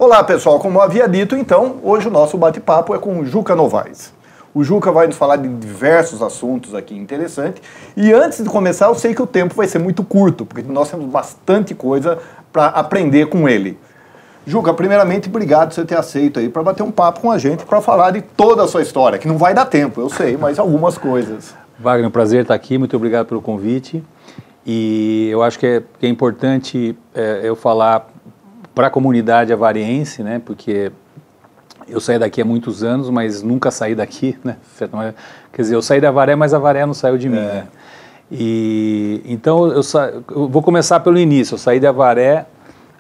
Olá pessoal, como eu havia dito então, hoje o nosso bate-papo é com o Juca Novaes. O Juca vai nos falar de diversos assuntos aqui interessantes. E antes de começar, eu sei que o tempo vai ser muito curto, porque nós temos bastante coisa para aprender com ele. Juca, primeiramente, obrigado por você ter aceito aí para bater um papo com a gente, para falar de toda a sua história, que não vai dar tempo, eu sei, mas algumas coisas. Wagner, um prazer estar aqui, muito obrigado pelo convite. E eu acho que é importante eu falar para a comunidade avariense, né, porque eu saí daqui há muitos anos, mas nunca saí daqui, né? Quer dizer, eu saí da Avaré, mas a Avaré não saiu de mim, né? E então eu vou começar pelo início. Eu saí da Avaré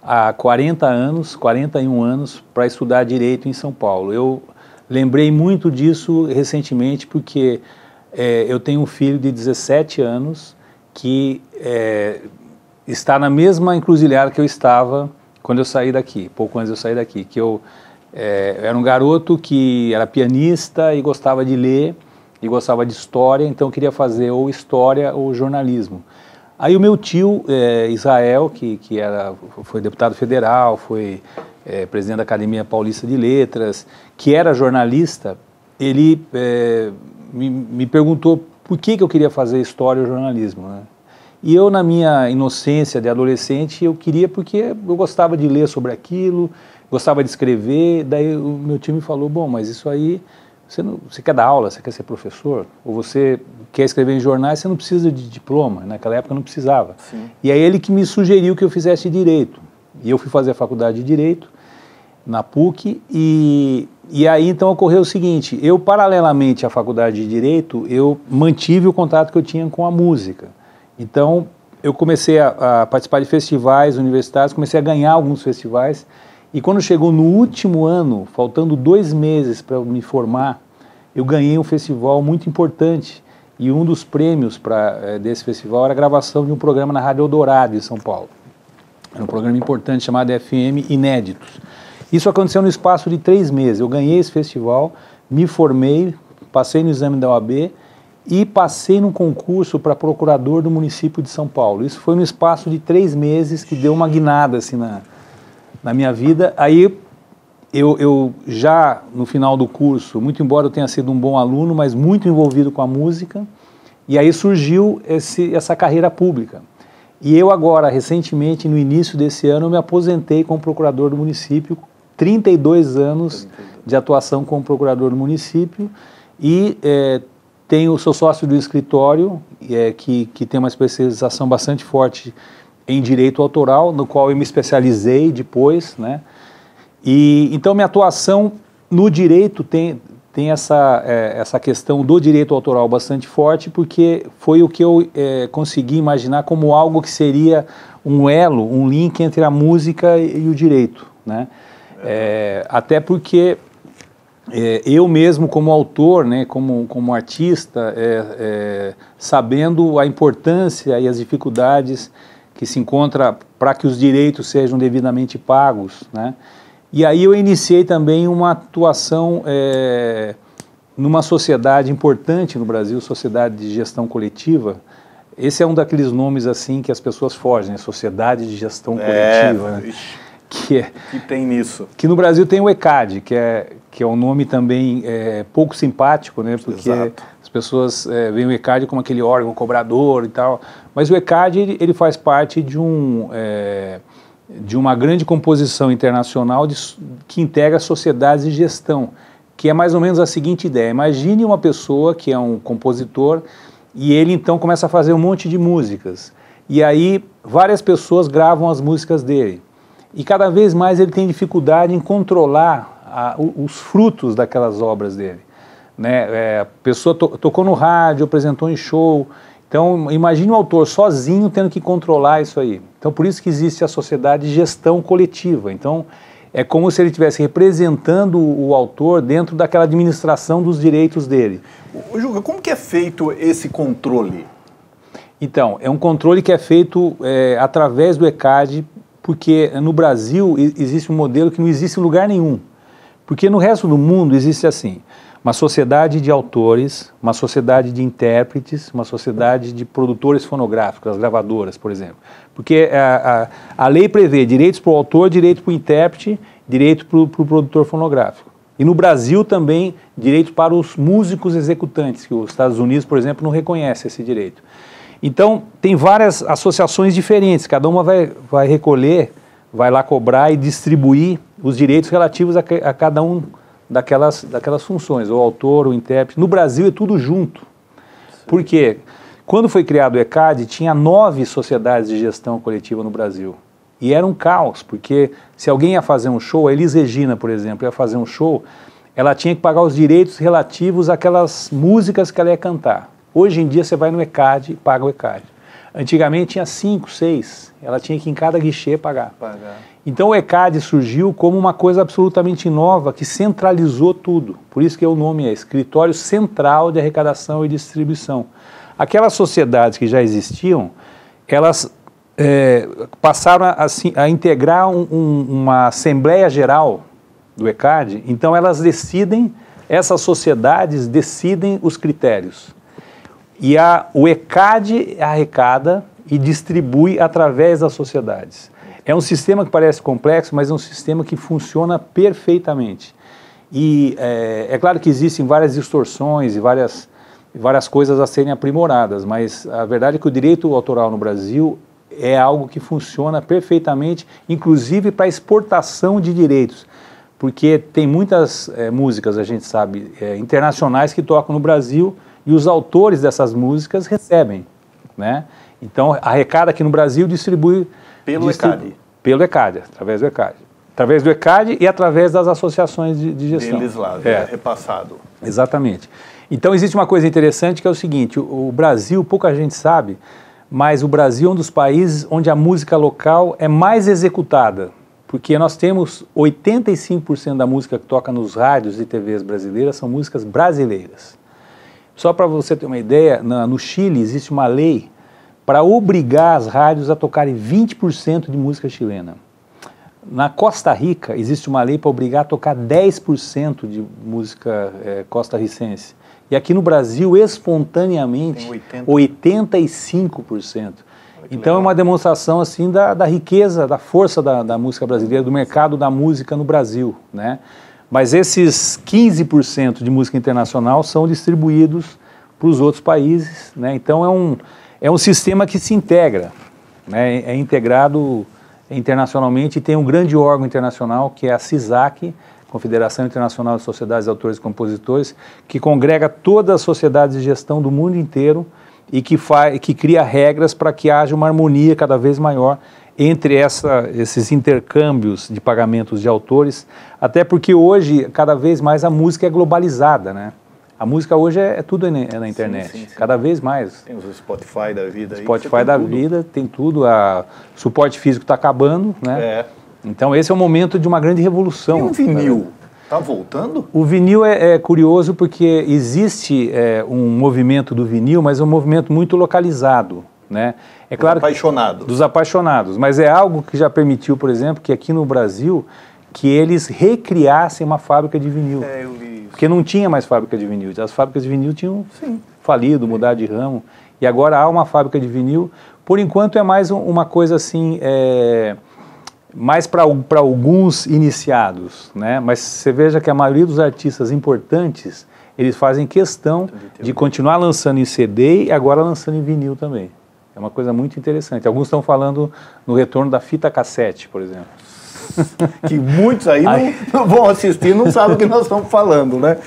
há 41 anos, para estudar Direito em São Paulo. Eu lembrei muito disso recentemente porque eu tenho um filho de 17 anos que está na mesma encruzilhada que eu estava quando eu saí daqui, pouco antes de eu sair daqui, que eu era um garoto que era pianista e gostava de ler, e gostava de história, então queria fazer ou história ou jornalismo. Aí o meu tio, Israel, que foi deputado federal, foi presidente da Academia Paulista de Letras, que era jornalista, ele me perguntou por que eu queria fazer história ou jornalismo, né? E eu, na minha inocência de adolescente, eu queria porque eu gostava de ler sobre aquilo, gostava de escrever. Daí o meu time falou, bom, mas isso aí, você quer dar aula, você quer ser professor? Ou você quer escrever em jornais, você não precisa de diploma. Naquela época não precisava. Sim. E aí ele que me sugeriu que eu fizesse Direito. E eu fui fazer a faculdade de Direito na PUC e aí então ocorreu o seguinte, eu paralelamente à faculdade de Direito, eu mantive o contato que eu tinha com a música. Então eu comecei a participar de festivais universitários, comecei a ganhar alguns festivais. E quando chegou no último ano, faltando 2 meses para eu me formar, eu ganhei um festival muito importante. E um dos prêmios desse festival era a gravação de um programa na Rádio Eldorado, em São Paulo. Era um programa importante chamado FM Inéditos. Isso aconteceu no espaço de 3 meses. Eu ganhei esse festival, me formei, passei no exame da OAB e passei num concurso para procurador do município de São Paulo. Isso foi no espaço de 3 meses que deu uma guinada assim na minha vida. Aí eu já no final do curso, muito embora eu tenha sido um bom aluno, mas muito envolvido com a música, e aí surgiu essa carreira pública. E eu agora, recentemente, no início desse ano, eu me aposentei como procurador do município, 32 anos de atuação como procurador do município, e sou sócio do escritório, que tem uma especialização bastante forte em direito autoral, no qual eu me especializei depois, né? E então minha atuação no direito tem essa questão do direito autoral bastante forte, porque foi o que eu consegui imaginar como algo que seria um elo, um link entre a música e o direito, né? Até porque eu mesmo como autor, né, como artista, sabendo a importância e as dificuldades que se encontra para que os direitos sejam devidamente pagos, né? E aí eu iniciei também uma atuação numa sociedade importante no Brasil, Sociedade de Gestão Coletiva. Esse é um daqueles nomes assim que as pessoas fogem, né? Sociedade de Gestão Coletiva, né? Que tem nisso. Que no Brasil tem o ECAD, que é um nome também pouco simpático, né? Porque as pessoas veem o ECAD como aquele órgão cobrador e tal. Mas o ECAD ele faz parte de uma grande composição internacional que integra sociedades de gestão, que é mais ou menos a seguinte ideia. Imagine uma pessoa que é um compositor e ele então começa a fazer um monte de músicas. E aí várias pessoas gravam as músicas dele. E cada vez mais ele tem dificuldade em controlar os frutos daquelas obras dele, né? A pessoa tocou no rádio, apresentou em show. Então, imagine o autor sozinho tendo que controlar isso aí. Então, por isso que existe a sociedade de gestão coletiva. Então, é como se ele estivesse representando o autor dentro daquela administração dos direitos dele. Juca, como que é feito esse controle? Então, é um controle que é feito através do ECAD, porque no Brasil existe um modelo que não existe em lugar nenhum. Porque no resto do mundo existe assim, uma sociedade de autores, uma sociedade de intérpretes, uma sociedade de produtores fonográficos, as gravadoras, por exemplo. Porque a lei prevê direitos para o autor, direito para o intérprete direito para o produtor fonográfico. E no Brasil também, direito para os músicos executantes, que os Estados Unidos, por exemplo, não reconhece esse direito. Então, tem várias associações diferentes, cada uma vai recolher, vai lá cobrar e distribuir os direitos relativos a cada um daquelas funções, o autor, o intérprete. No Brasil é tudo junto. Por quê? Quando foi criado o ECAD, tinha 9 sociedades de gestão coletiva no Brasil. E era um caos, porque se alguém ia fazer um show, a Elis Regina, por exemplo, ia fazer um show, ela tinha que pagar os direitos relativos àquelas músicas que ela ia cantar. Hoje em dia você vai no ECAD e paga o ECAD. Antigamente tinha 5, 6, ela tinha que ir em cada guichê pagar. Então o ECAD surgiu como uma coisa absolutamente nova que centralizou tudo. Por isso que o nome é Escritório Central de Arrecadação e Distribuição. Aquelas sociedades que já existiam, elas passaram a integrar uma Assembleia Geral do ECAD, então elas essas sociedades decidem os critérios. E o ECAD arrecada e distribui através das sociedades. É um sistema que parece complexo, mas é um sistema que funciona perfeitamente. E é claro que existem várias distorções e várias coisas a serem aprimoradas, mas a verdade é que o direito autoral no Brasil é algo que funciona perfeitamente, inclusive para exportação de direitos, porque tem muitas músicas, a gente sabe, internacionais que tocam no Brasil e os autores dessas músicas recebem, né? Então, arrecada aqui no Brasil, distribui pelo ECAD. Pelo ECAD, através do ECAD. Através do ECAD e através das associações de gestão. Deles lá, repassado. Exatamente. Então, existe uma coisa interessante que é o seguinte, o Brasil, pouca gente sabe, mas o Brasil é um dos países onde a música local é mais executada, porque nós temos 85% da música que toca nos rádios e TVs brasileiras são músicas brasileiras. Só para você ter uma ideia, no Chile existe uma lei para obrigar as rádios a tocarem 20% de música chilena. Na Costa Rica existe uma lei para obrigar a tocar 10% de música costarricense. E aqui no Brasil, espontaneamente, 85%. Então é uma demonstração assim da riqueza, da força da música brasileira, do mercado da música no Brasil, né? Mas esses 15% de música internacional são distribuídos para os outros países, né? Então é um sistema que se integra, né? É integrado internacionalmente e tem um grande órgão internacional que é a CISAC, Confederação Internacional de Sociedades de Autores e Compositores, que congrega todas as sociedades de gestão do mundo inteiro e que cria regras para que haja uma harmonia cada vez maior entre esses intercâmbios de pagamentos de autores, até porque hoje, cada vez mais, a música é globalizada, né? A música hoje tudo na internet, sim. Cada vez mais. Tem os Spotify da vida. Spotify da vida, tem tudo, o suporte físico está acabando, né? Então esse é o momento de uma grande revolução. E o vinil? Está voltando? O vinil é curioso porque existe um movimento do vinil, mas é um movimento muito localizado, né? É claro, dos apaixonados, mas é algo que já permitiu, por exemplo, que aqui no Brasil, que eles recriassem uma fábrica de vinil. Eu li isso. Porque não tinha mais fábrica de vinil, as fábricas de vinil tinham falido, mudado de ramo, e agora há uma fábrica de vinil. Por enquanto é mais uma coisa assim, mais para alguns iniciados, né? Mas você veja que a maioria dos artistas importantes, eles fazem questão de continuar lançando em CD e agora lançando em vinil também. É uma coisa muito interessante. Alguns estão falando no retorno da fita cassete, por exemplo. Que muitos aí não vão assistir, não sabem o que nós estamos falando, né?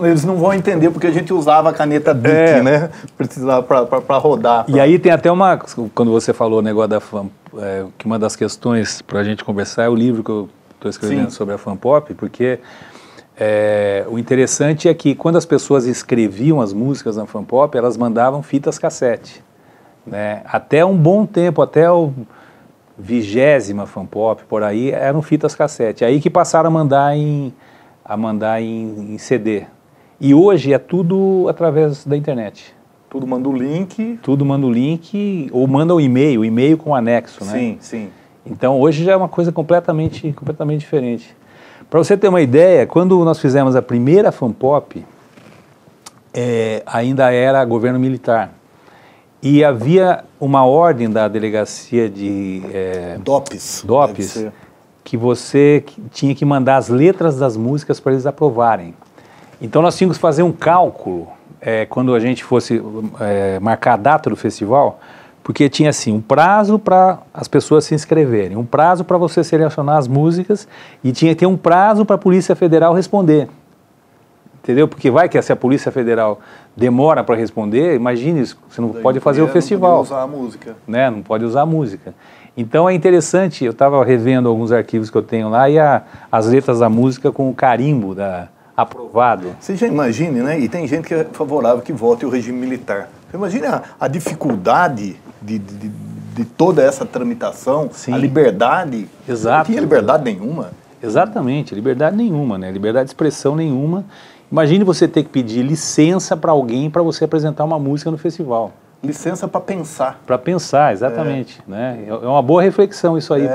Eles não vão entender porque a gente usava a caneta Bic, né? Precisava para rodar. E aí tem até quando você falou o negócio da que uma das questões para a gente conversar é o livro que eu estou escrevendo sobre a Fanpop, porque o interessante é que quando as pessoas escreviam as músicas na Fanpop, elas mandavam fitas cassete, né? Até um bom tempo, até o 20ª Fanpop, por aí, eram fitas cassete. Aí que passaram a mandar em CD. E hoje é tudo através da internet. Tudo manda o link. Tudo manda o link, ou manda o e-mail com anexo, né? Sim, sim. Então hoje já é uma coisa completamente diferente. Para você ter uma ideia, quando nós fizemos a primeira Fanpop, ainda era governo militar. E havia uma ordem da delegacia de DOPS, que você tinha que mandar as letras das músicas para eles aprovarem. Então nós tínhamos que fazer um cálculo quando a gente fosse marcar a data do festival, porque tinha assim um prazo para as pessoas se inscreverem, um prazo para você selecionar as músicas e tinha que ter um prazo para a Polícia Federal responder. Entendeu? Porque vai que se a Polícia Federal demora para responder, imagine isso, você não pode fazer o festival. Não pode usar a música. Né? Não pode usar a música. Então é interessante, eu estava revendo alguns arquivos que eu tenho lá e as letras da música com o carimbo aprovado. Você já imagine, né? E tem gente que é favorável que vote o regime militar. Você imagina a dificuldade de toda essa tramitação, sim, a liberdade. Exato. Não tinha liberdade nenhuma. Exatamente, liberdade nenhuma, né? Liberdade de expressão nenhuma. Imagine você ter que pedir licença para alguém para você apresentar uma música no festival. Licença para pensar. Para pensar, exatamente. Né? É uma boa reflexão isso aí.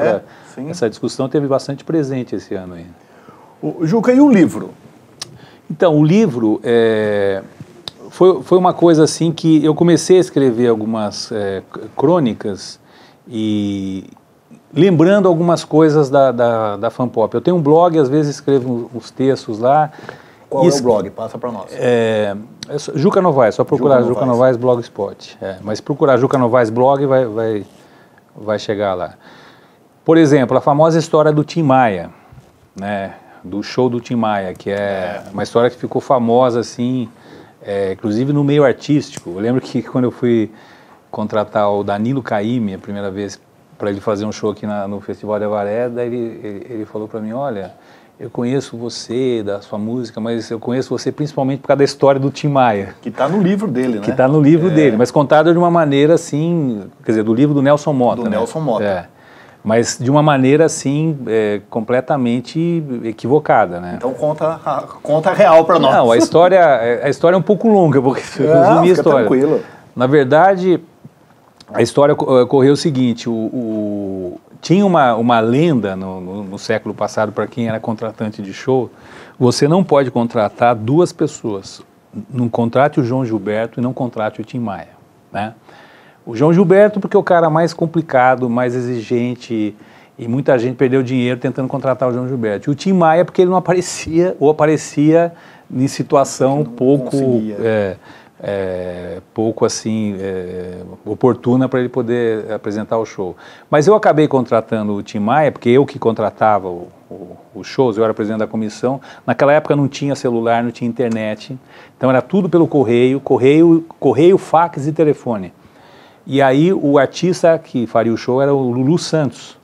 Essa discussão teve bastante presente esse ano aí. Juca, e o livro? Então, o livro foi uma coisa assim que eu comecei a escrever algumas crônicas e lembrando algumas coisas da Fanpop. Eu tenho um blog, às vezes escrevo uns textos lá. Qual é o blog? Passa para nós. Juca Novaes, só procurar Juca Novaes Blogspot. Mas procurar Juca Novaes Blog vai chegar lá. Por exemplo, a famosa história do Tim Maia, né? Do show do Tim Maia, que é uma história que ficou famosa assim, inclusive no meio artístico. Eu lembro que quando eu fui contratar o Danilo Caymmi a primeira vez para ele fazer um show aqui no Festival de Avaré, daí ele falou para mim, olha, eu conheço você, da sua música, mas eu conheço você principalmente por causa da história do Tim Maia. Que está no livro dele, né? Que está no livro dele, mas contada de uma maneira assim, quer dizer, do livro do Nelson Motta. Do Nelson Motta. Mas de uma maneira assim, completamente equivocada, né? Então conta real para nós. Não, a história é um pouco longa, porque resumir a história. Tranquilo. Na verdade, a história ocorreu o seguinte, tinha uma lenda no século passado, para quem era contratante de show, você não pode contratar duas pessoas. Não contrate o João Gilberto e não contrate o Tim Maia, né? O João Gilberto porque é o cara mais complicado, mais exigente, e muita gente perdeu dinheiro tentando contratar o João Gilberto. E o Tim Maia porque ele não aparecia, ou aparecia em situação pouco assim oportuna para ele poder apresentar o show. Mas eu acabei contratando o Tim Maia, porque eu que contratava os shows, eu era presidente da comissão. Naquela época não tinha celular, não tinha internet, então era tudo pelo correio, fax e telefone. E aí o artista que faria o show era o Lulu Santos,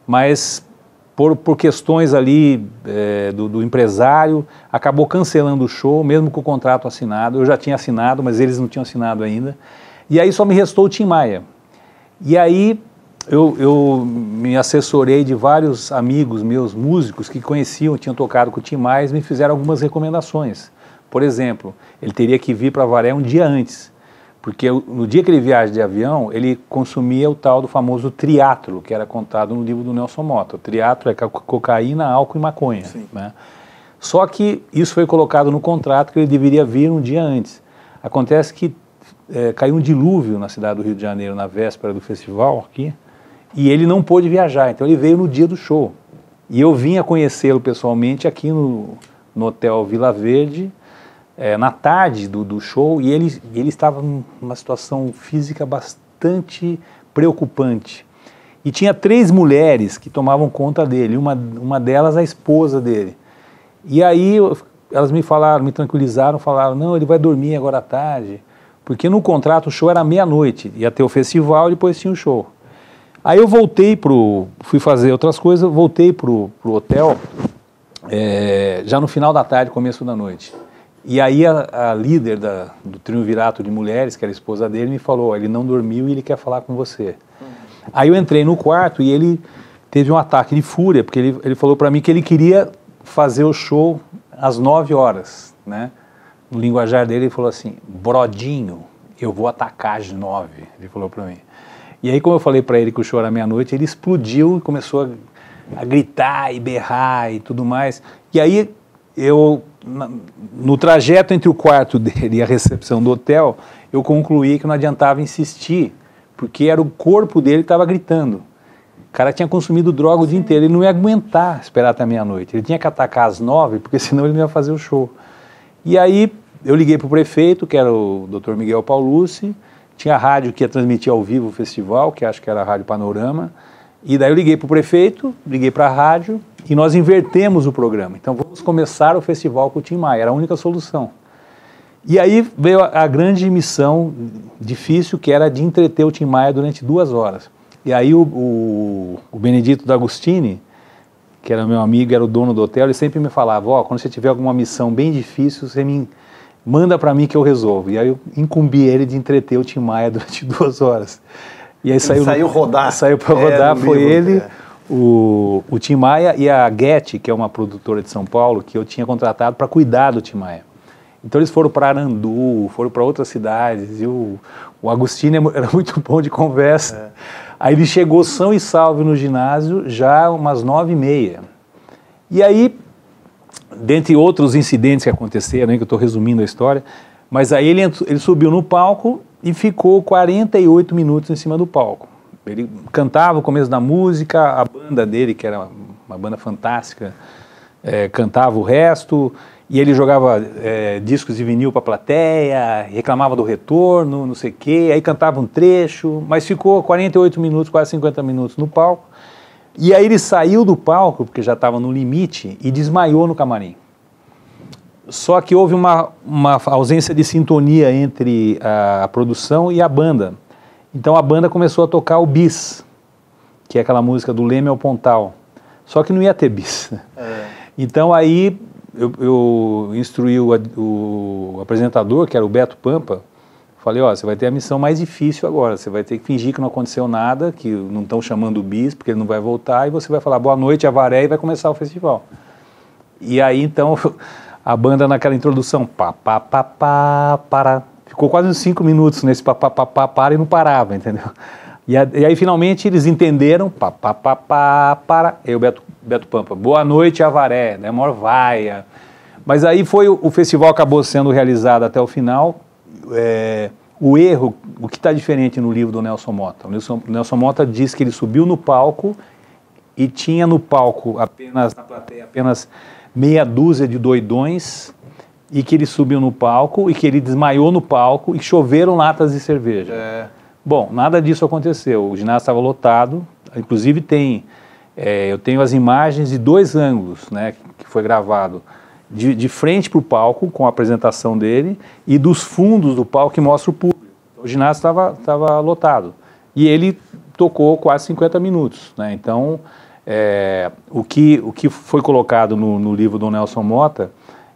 mas por questões ali do empresário, acabou cancelando o show, mesmo com o contrato assinado. Eu já tinha assinado, mas eles não tinham assinado ainda. E aí só me restou o Tim Maia. E aí eu me assessorei de vários amigos meus, músicos, que conheciam, tinham tocado com o Tim Maia, e me fizeram algumas recomendações. Por exemplo, ele teria que vir para Avaré um dia antes, porque no dia que ele viaja de avião, ele consumia o tal do famoso triatlo, que era contado no livro do Nelson Motta. O triatlo é cocaína, álcool e maconha. Né? Só que isso foi colocado no contrato que ele deveria vir um dia antes. Acontece que caiu um dilúvio na cidade do Rio de Janeiro, na véspera do festival aqui, e ele não pôde viajar, então ele veio no dia do show. E eu vim a conhecê-lo pessoalmente aqui no Hotel Vila Verde, na tarde do show, e ele estava numa situação física bastante preocupante. E tinha 3 mulheres que tomavam conta dele, uma delas a esposa dele. E aí elas me falaram, me tranquilizaram, falaram, não, ele vai dormir agora à tarde, porque no contrato o show era meia-noite, ia ter o festival e depois tinha o show. Aí eu fui fazer outras coisas, voltei pro hotel, já no final da tarde, começo da noite. E aí a líder do triunvirato de mulheres, que era a esposa dele, me falou, ele não dormiu e ele quer falar com você. Aí eu entrei no quarto e ele teve um ataque de fúria, porque ele falou para mim que ele queria fazer o show às 9 horas, né? No linguajar dele ele falou assim, brodinho, eu vou atacar às 9, ele falou para mim. E aí como eu falei para ele que o show era meia-noite, ele explodiu e começou a gritar e berrar e tudo mais. E aí no trajeto entre o quarto dele e a recepção do hotel, eu concluí que não adiantava insistir, porque era o corpo dele que estava gritando. O cara tinha consumido droga o dia inteiro, ele não ia aguentar esperar até meia-noite. Ele tinha que atacar às 9, porque senão ele não ia fazer o show. E aí eu liguei para o prefeito, que era o Dr. Miguel Paulucci, tinha a rádio que ia transmitir ao vivo o festival, que acho que era a Rádio Panorama, e daí eu liguei para o prefeito, liguei para a rádio, e nós invertemos o programa. Então vamos começar o festival com o Tim Maia, era a única solução. E aí veio a grande missão difícil, que era de entreter o Tim Maia durante 2 horas. E aí o Benedito D'Agostini, que era meu amigo, era o dono do hotel, ele sempre me falava, ó, quando você tiver alguma missão bem difícil, você me manda para mim que eu resolvo. E aí eu incumbi ele de entreter o Tim Maia durante 2 horas. E aí saiu para rodar, foi livro, ele, o Tim Maia e a Getty, que é uma produtora de São Paulo, que eu tinha contratado para cuidar do Tim Maia. Então eles foram para Arandu, foram para outras cidades, e o Agostinho era muito bom de conversa. Aí ele chegou são e salvo no ginásio já umas 9h30. E aí, dentre outros incidentes que aconteceram, que eu estou resumindo a história, mas aí ele subiu no palco e ficou 48 minutos em cima do palco. Ele cantava o começo da música, a banda dele, que era uma banda fantástica, cantava o resto, e ele jogava discos de vinil para a plateia, reclamava do retorno, não sei o quê, aí cantava um trecho, mas ficou 48 minutos, quase 50 minutos no palco. E aí ele saiu do palco, porque já estava no limite, e desmaiou no camarim. Só que houve uma ausência de sintonia entre a produção e a banda. Então a banda começou a tocar o bis, que é aquela música do Leme ao Pontal. Só que não ia ter bis. Então aí eu instruí o apresentador, que era o Beto Pampa, falei, ó, você vai ter a missão mais difícil agora, você vai ter que fingir que não aconteceu nada, que não estão chamando o bis, porque ele não vai voltar, e você vai falar boa noite, Avaré, e vai começar o festival. E aí então a banda naquela introdução, pá, pá, pá, pá, para, ficou quase uns 5 minutos nesse pá, pá, pá, pá, para, e não parava, entendeu? E aí finalmente eles entenderam, pá, pá, pá, pá, para, e o Beto Pampa, boa noite, Avaré, né, maior vaia. Mas aí o festival acabou sendo realizado até o final. O erro, o que está diferente no livro do Nelson Motta? O Nelson Motta diz que ele subiu no palco e tinha no palco, na plateia, apenas meia dúzia de doidões, e que ele subiu no palco e que ele desmaiou no palco e choveram latas de cerveja. Bom, nada disso aconteceu, o ginásio estava lotado, inclusive eu tenho as imagens de 2 ângulos, né, que foi gravado, de frente para o palco, com a apresentação dele, e dos fundos do palco que mostra o público. O ginásio estava lotado. E ele tocou quase 50 minutos. Né? Então, o que foi colocado no livro do Nelson Motta,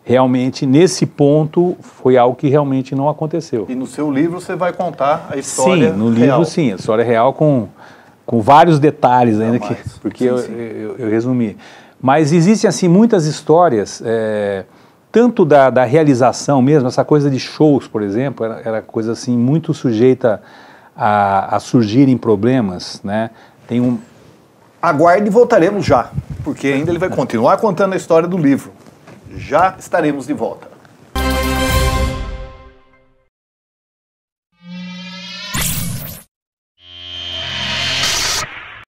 realmente, nesse ponto, foi algo que realmente não aconteceu. E no seu livro você vai contar a história real? Sim, no livro sim, a história real com vários detalhes ainda, porque eu resumi. Mas existem assim muitas histórias, tanto da realização mesmo, essa coisa de shows, por exemplo, era coisa assim muito sujeita a surgirem problemas, né? Aguarde e voltaremos já, porque ainda ele vai continuar contando a história do livro. Já estaremos de volta.